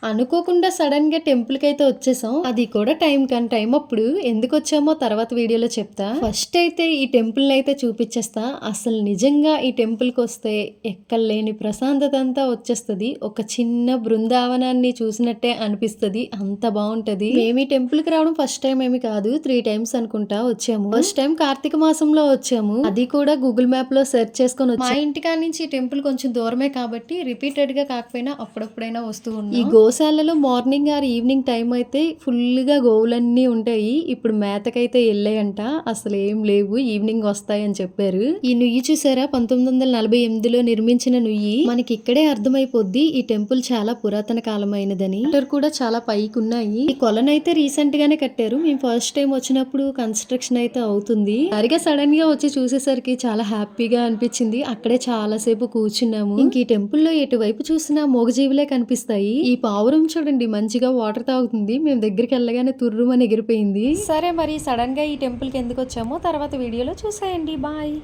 అనుకోకుండా సడన్‌గా టెంపుల్‌కైతే వచ్చేసాం. అది కూడా టైం కాని టైం అప్పుడు. ఎందుకొచ్చామో తర్వాత వీడియోలో చెప్తా. ఫస్ట్ అయితే ఈ టెంపుల్‌నైతే చూపిచ్చేస్తా. అసలు నిజంగా ఈ టెంపుల్‌కొస్తే ఎక్కడలేని ప్రశాంతత అంతా వచ్చేస్తది. ఒక చిన్న బృందావనాన్ని చూసినట్టే అనిపిస్తది. అంత బావుంటది. మేము ఈ టెంపుల్‌కి రావడం ఫస్ట్ టైమ్ ఏమి కాదు. 3 టైమ్స్ అనుకుంటా వచ్చాము. ఫస్ట్ టైం కార్తీక మాసంలో వచ్చాము. అది కూడా గూగుల్ మ్యాప్‌లో సెర్చ్ చేసుకొని వచ్చాము. మా ఇంటి కాడ నుంచి ఈ టెంపుల్ కొంచెం దూరమే కాబట్టి రిపీటెడ్‌గా కాకపోయినా అప్పుడప్పుడైనా వస్తూ ఉన్నాం. ఈ గోశాలలో మార్నింగ్ ఆర్ ఈవినింగ్ టైం అయితే ఫుల్‌గా గోవులన్నీ ఉంటాయి. ఇప్పుడు మేతకైతే ఎళ్ళాయంట. అసలు ఏం లేవు. ఈవినింగ్ వస్తాయని చెప్పారు. ఈ నుయ్యి చూసారా 1948లో నిర్మించిన నుయ్యి. మనకి ఇక్కడే అర్థమైపోద్ది ఈ టెంపుల్ చాలా పురాతన కాలమైనదని. వాటర్ కూడా చాలా పైకి ఉన్నాయి. ఈ కొలనైతే రీసెంట్ గానే కట్టారు. మేము ఫస్ట్ టైం వచ్చినప్పుడు కన్స్ట్రక్షన్ అయితే అవుతుంది. సరిగా సడన్ గా వచ్చి చూసేసరికి చాలా హ్యాపీగా అనిపించింది. అక్కడే చాలా సేపు కూర్చున్నాము. ఇంక ఈ టెంపుల్లో ఎటువైపు చూసినా మూగజీవులే కనిపిస్తాయి. ఈ పావురం చూడండి మంచిగా వాటర్ తాగుతుంది. మేము దగ్గరికి వెళ్ళగానే తుర్రుమని ఎగిరిపోయింది. సరే మరి సడన్ గా ఈ టెంపుల్ కి ఎందుకు వచ్చామో తర్వాత వీడియోలో చూసేయండి. బాయ్.